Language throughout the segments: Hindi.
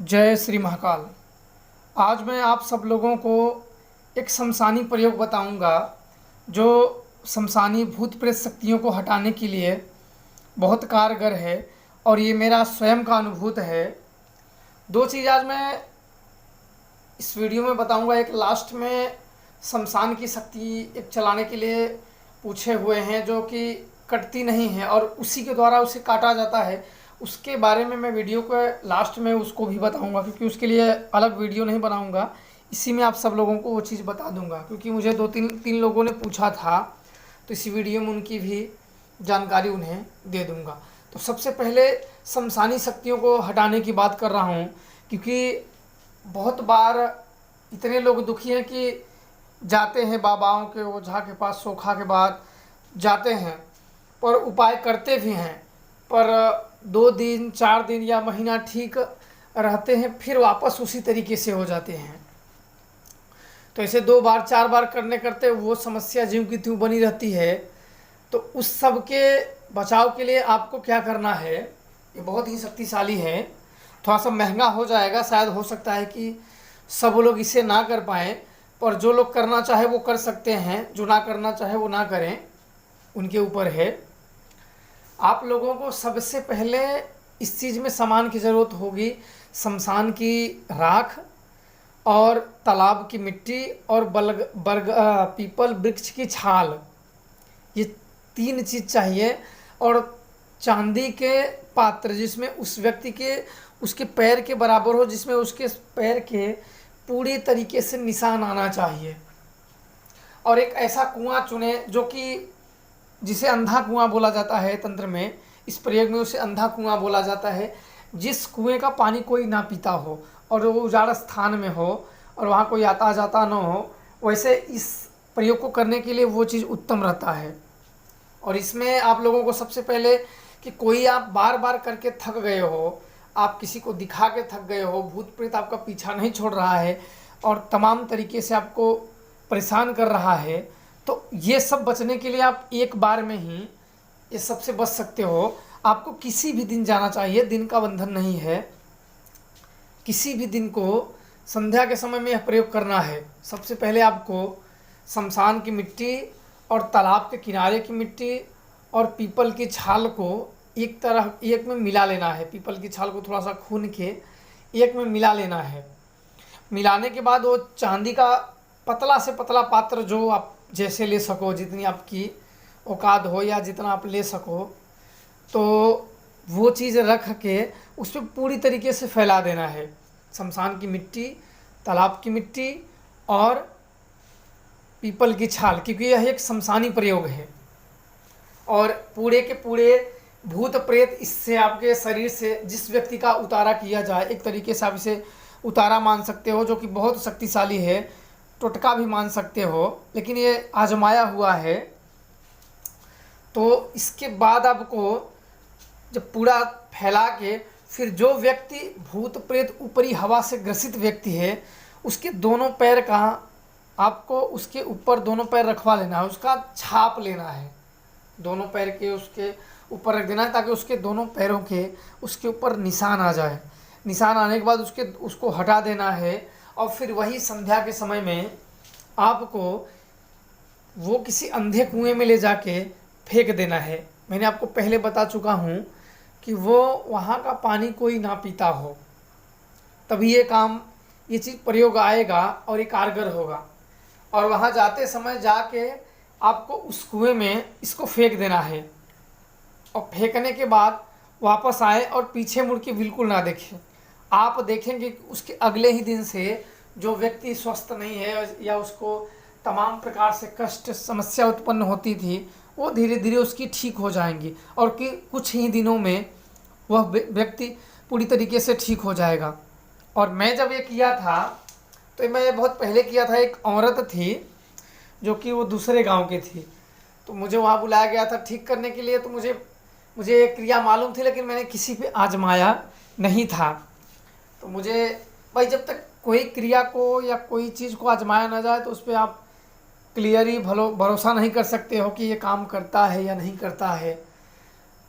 जय श्री महाकाल। आज मैं आप सब लोगों को एक शमशानी प्रयोग बताऊंगा जो शमशानी भूत प्रेत शक्तियों को हटाने के लिए बहुत कारगर है और ये मेरा स्वयं का अनुभूत है। दो चीज़ आज मैं इस वीडियो में बताऊंगा। एक लास्ट में शमशान की शक्ति एक चलाने के लिए पूछे हुए हैं जो कि कटती नहीं है और उसी के द्वारा उसे काटा जाता है। उसके बारे में मैं वीडियो के लास्ट में उसको भी बताऊंगा, क्योंकि उसके लिए अलग वीडियो नहीं बनाऊंगा। इसी में आप सब लोगों को वो चीज़ बता दूंगा, क्योंकि मुझे दो तीन लोगों ने पूछा था, तो इसी वीडियो में उनकी भी जानकारी उन्हें दे दूंगा। तो सबसे पहले शमशानी शक्तियों को हटाने की बात कर रहा हूँ, क्योंकि बहुत बार इतने लोग दुखी हैं कि जाते हैं बाबाओं के ओझा के पास, सोखा के बाद जाते हैं, पर उपाय करते भी हैं, पर 2 दिन 4 दिन या महीना ठीक रहते हैं, फिर वापस उसी तरीके से हो जाते हैं। तो ऐसे 2 बार 4 बार करने करते वो समस्या ज्यों की त्यों बनी रहती है। तो उस सब के बचाव के लिए आपको क्या करना है, ये बहुत ही शक्तिशाली है। थोड़ा सा महंगा हो जाएगा, शायद हो सकता है कि सब लोग इसे ना कर पाएँ, पर जो लोग करना चाहे वो कर सकते हैं, जो ना करना चाहे वो ना करें, उनके ऊपर है। आप लोगों को सबसे पहले इस चीज़ में सामान की ज़रूरत होगी, शमशान की राख और तालाब की मिट्टी और पीपल वृक्ष की छाल, ये 3 चीज़ चाहिए। और चांदी के पात्र जिसमें उस व्यक्ति के उसके पैर के बराबर हो, जिसमें उसके पैर के पूरी तरीके से निशान आना चाहिए। और एक ऐसा कुआं चुने जो कि जिसे अंधा कुआं बोला जाता है तंत्र में, इस प्रयोग में उसे अंधा कुआं बोला जाता है, जिस कुएं का पानी कोई ना पीता हो और वो उजाड़ स्थान में हो और वहाँ कोई आता जाता न हो। वैसे इस प्रयोग को करने के लिए वो चीज़ उत्तम रहता है। और इसमें आप लोगों को सबसे पहले कि कोई आप बार बार करके थक गए हो, आप किसी को दिखा के थक गए हो, भूत प्रेत आपका पीछा नहीं छोड़ रहा है और तमाम तरीके से आपको परेशान कर रहा है, तो ये सब बचने के लिए आप एक बार में ही ये सबसे बच सकते हो। आपको किसी भी दिन जाना चाहिए, दिन का बंधन नहीं है। किसी भी दिन को संध्या के समय में यह प्रयोग करना है। सबसे पहले आपको शमशान की मिट्टी और तालाब के किनारे की मिट्टी और पीपल की छाल को एक में मिला लेना है। पीपल की छाल को थोड़ा सा खून के एक में मिला लेना है। मिलाने के बाद वो चांदी का पतला से पतला पात्र, जो आप जैसे ले सको, जितनी आपकी औकात हो या जितना आप ले सको, तो वो चीज़ रख के उस पर पूरी तरीके से फैला देना है। शमशान की मिट्टी, तालाब की मिट्टी और पीपल की छाल, क्योंकि यह एक शमशानी प्रयोग है। और पूरे के पूरे भूत प्रेत इससे आपके शरीर से जिस व्यक्ति का उतारा किया जाए, एक तरीके से आप इसे उतारा मान सकते हो, जो कि बहुत शक्तिशाली है। टोटका भी मान सकते हो, लेकिन ये आजमाया हुआ है। तो इसके बाद आपको जब पूरा फैला के, फिर जो व्यक्ति भूत प्रेत ऊपरी हवा से ग्रसित व्यक्ति है, उसके दोनों पैर का आपको उसके ऊपर दोनों पैर रखवा लेना है, उसका छाप लेना है। दोनों पैर के उसके ऊपर रख देना है, ताकि उसके दोनों पैरों के उसके ऊपर निशान आ जाए। निशान आने के बाद उसको हटा देना है। और फिर वही संध्या के समय में आपको वो किसी अंधे कुएं में ले जाके फेंक देना है। मैंने आपको पहले बता चुका हूँ कि वो वहाँ का पानी कोई ना पीता हो, तभी ये चीज़ प्रयोग आएगा और ये कारगर होगा। और वहाँ जाते समय जाके आपको उस कुएं में इसको फेंक देना है। और फेंकने के बाद वापस आए और पीछे मुड़ के बिल्कुल ना देखें। आप देखेंगे कि उसके अगले ही दिन से जो व्यक्ति स्वस्थ नहीं है या उसको तमाम प्रकार से कष्ट समस्या उत्पन्न होती थी, वो धीरे धीरे उसकी ठीक हो जाएंगी और कि कुछ ही दिनों में वह व्यक्ति पूरी तरीके से ठीक हो जाएगा। और मैं जब ये किया था, तो मैं बहुत पहले किया था। एक औरत थी जो कि वो दूसरे गांव की थी, तो मुझे वहाँ बुलाया गया था ठीक करने के लिए। तो मुझे एक क्रिया मालूम थी, लेकिन मैंने किसी पे आजमाया नहीं था। तो मुझे भाई, जब तक कोई क्रिया को या कोई चीज़ को आजमाया ना जाए, तो उस पर आप क्लियरली भरोसा नहीं कर सकते हो कि ये काम करता है या नहीं करता है।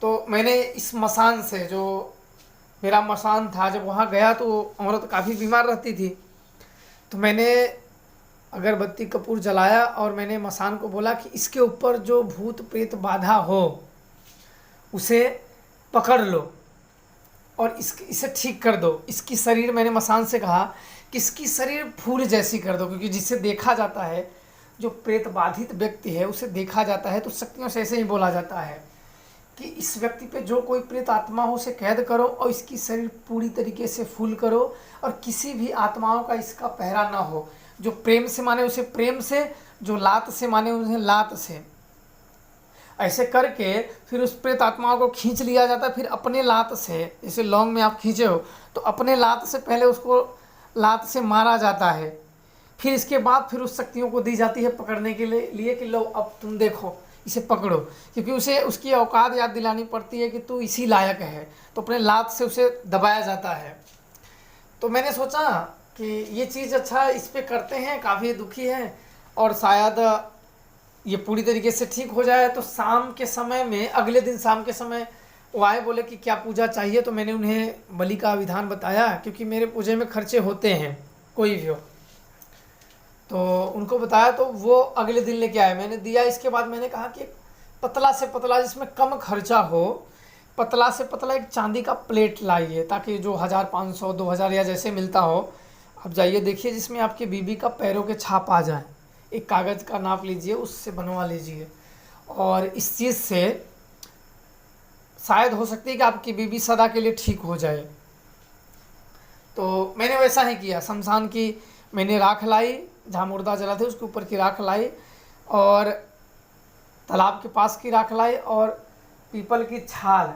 तो मैंने इस मसान से, जो मेरा मसान था। जब वहाँ गया तो औरत काफ़ी बीमार रहती थी, तो मैंने अगरबत्ती कपूर जलाया और मैंने मसान को बोला कि इसके ऊपर जो भूत प्रेत बाधा हो उसे पकड़ लो और इसे ठीक कर दो। इसकी शरीर, मैंने मसान से कहा कि इसकी शरीर फूल जैसी कर दो, क्योंकि जिसे देखा जाता है, जो प्रेत बाधित व्यक्ति है उसे देखा जाता है तो शक्तियों से ऐसे ही बोला जाता है कि इस व्यक्ति पे जो कोई प्रेत आत्मा हो उसे कैद करो और इसकी शरीर पूरी तरीके से फूल करो और किसी भी आत्माओं का इसका पहरा ना हो। जो प्रेम से माने उसे प्रेम से, जो लात से माने उसे लात से। ऐसे करके फिर उस प्रेत आत्माओं को खींच लिया जाता है। फिर अपने लात से, जैसे लौंग में आप खींचे हो तो अपने लात से पहले उसको लात से मारा जाता है। फिर इसके बाद फिर उस शक्तियों को दी जाती है पकड़ने के लिए कि लो अब तुम देखो इसे पकड़ो, क्योंकि उसे उसकी औकात याद दिलानी पड़ती है कि तू इसी लायक है। तो अपने लात से उसे दबाया जाता है। तो मैंने सोचा कि ये चीज़ अच्छा इस पे करते हैं, काफ़ी दुखी है और शायद ये पूरी तरीके से ठीक हो जाए। तो शाम के समय में, अगले दिन शाम के समय वो आए, बोले कि क्या पूजा चाहिए। तो मैंने उन्हें बलि का विधान बताया, क्योंकि मेरे पूजे में खर्चे होते हैं कोई भी हो। तो उनको बताया तो वो अगले दिन लेके आए, मैंने दिया। इसके बाद मैंने कहा कि पतला से पतला, जिसमें कम खर्चा हो, पतला से पतला एक चांदी का प्लेट लाइए, ताकि जो 1500 2000 या जैसे मिलता हो आप जाइए देखिए, जिसमें आपकी बीबी का पैरों के छाप आ जाए। एक कागज़ का नाप लीजिए, उससे बनवा लीजिए। और इस चीज़ से शायद हो सकती है कि आपकी बीबी सदा के लिए ठीक हो जाए। तो मैंने वैसा ही किया। शमशान की मैंने राख लाई, जहाँ मुर्दा जला थे उसके ऊपर की राख लाई, और तालाब के पास की राख लाई, और पीपल की छाल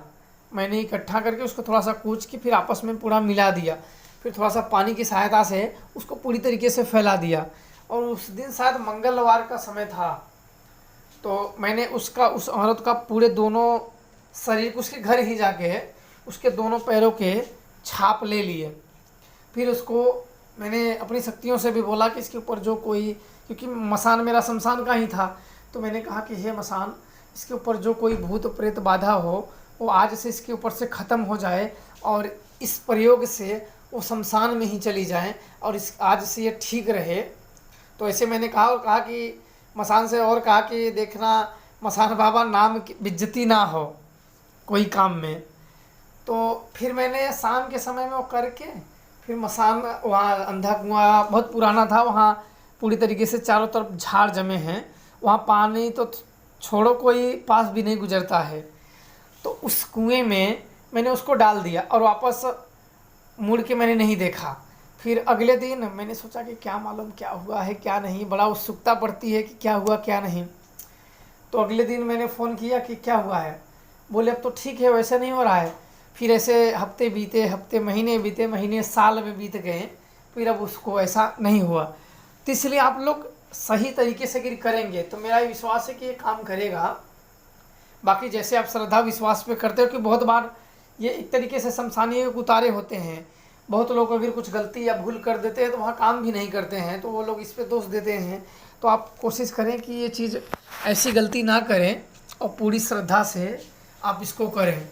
मैंने इकट्ठा करके उसको थोड़ा सा कूच के फिर आपस में पूरा मिला दिया। फिर थोड़ा सा पानी की सहायता से उसको पूरी तरीके से फैला दिया। और उस दिन शायद मंगलवार का समय था, तो मैंने उस औरत का पूरे दोनों शरीर, उसके घर ही जाके उसके दोनों पैरों के छाप ले लिए। फिर उसको मैंने अपनी शक्तियों से भी बोला कि इसके ऊपर जो कोई, क्योंकि मसान मेरा शमशान का ही था, तो मैंने कहा कि हे मसान, इसके ऊपर जो कोई भूत प्रेत बाधा हो वो आज से इसके ऊपर से ख़त्म हो जाए और इस प्रयोग से वो शमशान में ही चली जाए और इस आज से ये ठीक रहे। तो ऐसे मैंने कहा, और कहा कि मसान से, और कहा कि देखना मसान बाबा नाम की बेइज्जती ना हो कोई काम में। तो फिर मैंने शाम के समय में वो करके फिर मसान, वहाँ अंधा कुआँ बहुत पुराना था, वहाँ पूरी तरीके से चारों तरफ झाड़ जमे हैं, वहाँ पानी तो छोड़ो कोई पास भी नहीं गुजरता है। तो उस कुएं में मैंने उसको डाल दिया और वापस मुड़ के मैंने नहीं देखा। फिर अगले दिन मैंने सोचा कि क्या मालूम क्या हुआ है क्या नहीं, बड़ा उत्सुकता पड़ती है कि क्या हुआ क्या नहीं। तो अगले दिन मैंने फ़ोन किया कि क्या हुआ है। बोले अब तो ठीक है, वैसा नहीं हो रहा है। फिर ऐसे हफ्ते बीते, हफ्ते महीने बीते, महीने साल में बीत गए, फिर अब उसको ऐसा नहीं हुआ। तो इसलिए आप लोग सही तरीके से अगर करेंगे तो मेरा विश्वास है कि ये काम करेगा। बाकी जैसे आप श्रद्धा विश्वास पे करते हो, कि बहुत बार ये एक तरीके से शमशानी उतारे होते हैं। बहुत लोग अगर कुछ गलती या भूल कर देते हैं तो वहाँ काम भी नहीं करते हैं, तो वो लोग इस पे दोष देते हैं। तो आप कोशिश करें कि ये चीज़ ऐसी गलती ना करें और पूरी श्रद्धा से आप इसको करें।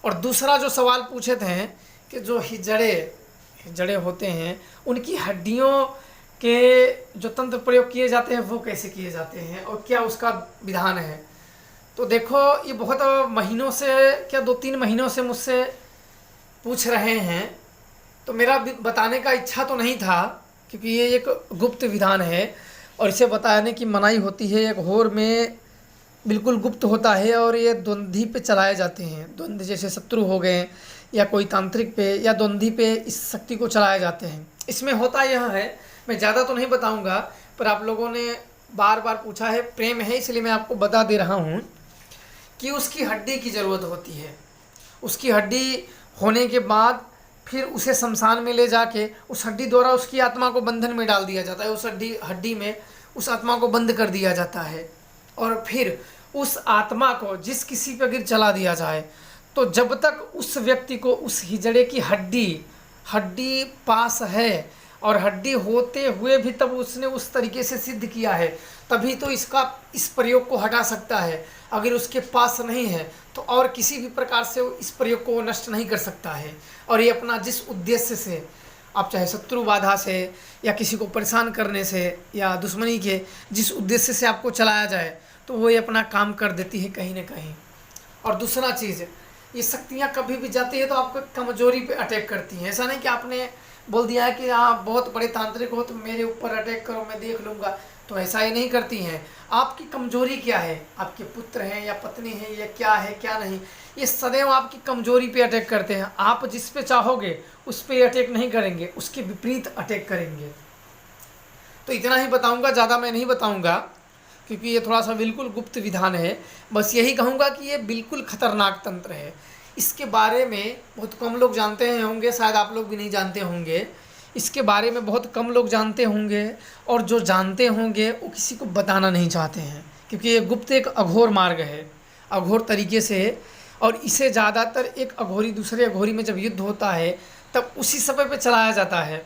और दूसरा जो सवाल पूछे थे कि जो हिजड़े होते हैं उनकी हड्डियों के जो तंत्र प्रयोग किए जाते हैं वो कैसे किए जाते हैं और क्या उसका विधान है। तो देखो, ये बहुत महीनों से, क्या 2-3 महीनों से मुझसे पूछ रहे हैं, तो मेरा बताने का इच्छा तो नहीं था, क्योंकि ये एक गुप्त विधान है और इसे बताने की मनाही होती है। एक होर में बिल्कुल गुप्त होता है और ये द्वंद्वी पे चलाए जाते हैं। द्वंद्व जैसे शत्रु हो गए या कोई तांत्रिक पे या द्वंद्वी पे इस शक्ति को चलाए जाते हैं। इसमें होता यह है, मैं ज़्यादा तो नहीं बताऊंगा, पर आप लोगों ने बार बार पूछा है, प्रेम है इसलिए मैं आपको बता दे रहा हूँ कि उसकी हड्डी की ज़रूरत होती है। उसकी हड्डी होने के बाद फिर उसे शमशान में ले जाके उस हड्डी द्वारा उसकी आत्मा को बंधन में डाल दिया जाता है। उस हड्डी में उस आत्मा को बंद कर दिया जाता है और फिर उस आत्मा को जिस किसी पर गिर चला दिया जाए, तो जब तक उस व्यक्ति को उस हिजड़े की हड्डी पास है और हड्डी होते हुए भी तब उसने उस तरीके से सिद्ध किया है, तभी तो इस प्रयोग को हटा सकता है। अगर उसके पास नहीं है तो और किसी भी प्रकार से इस प्रयोग को वो नष्ट नहीं कर सकता है। और ये अपना जिस उद्देश्य से, आप चाहे शत्रु बाधा से या किसी को परेशान करने से या दुश्मनी के जिस उद्देश्य से आपको चलाया जाए, तो वो ये अपना काम कर देती है कहीं ना कहीं। और दूसरा चीज़, ये शक्तियाँ कभी भी जाती है तो आपको कमजोरी पे अटैक करती हैं। ऐसा नहीं कि आपने बोल दिया है कि आप बहुत बड़े तांत्रिक हो तो मेरे ऊपर अटैक करो, मैं देख लूँगा, तो ऐसा ही नहीं करती हैं। आपकी कमजोरी क्या है, आपके पुत्र हैं या पत्नी है या क्या है क्या नहीं, ये सदैव आपकी कमजोरी पे अटैक करते हैं। आप जिस पे चाहोगे उस पे अटैक नहीं करेंगे, उसके विपरीत अटैक करेंगे। तो इतना ही बताऊंगा, ज़्यादा मैं नहीं बताऊंगा, क्योंकि ये थोड़ा सा बिल्कुल गुप्त विधान है। बस यही कहूँगा कि ये बिल्कुल खतरनाक तंत्र है। इसके बारे में बहुत कम लोग जानते हैं होंगे, शायद आप लोग भी नहीं जानते होंगे। इसके बारे में बहुत कम लोग जानते होंगे, और जो जानते होंगे वो किसी को बताना नहीं चाहते हैं, क्योंकि ये गुप्त एक अघोर मार्ग है, अघोर तरीके से। और इसे ज़्यादातर एक अघोरी दूसरे अघोरी में जब युद्ध होता है तब उसी समय पे चलाया जाता है,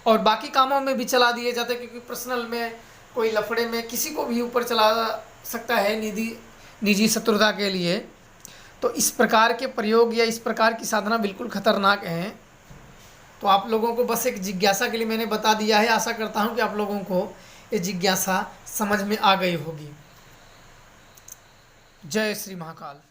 और बाकी कामों में भी चला दिए जाते हैं, क्योंकि पर्सनल में कोई लफड़े में किसी को भी ऊपर चला सकता है निजी शत्रुता के लिए। तो इस प्रकार के प्रयोग या इस प्रकार की साधना बिल्कुल खतरनाक हैं। तो आप लोगों को बस एक जिज्ञासा के लिए मैंने बता दिया है। आशा करता हूँ कि आप लोगों को ये जिज्ञासा समझ में आ गई होगी। जय श्री महाकाल।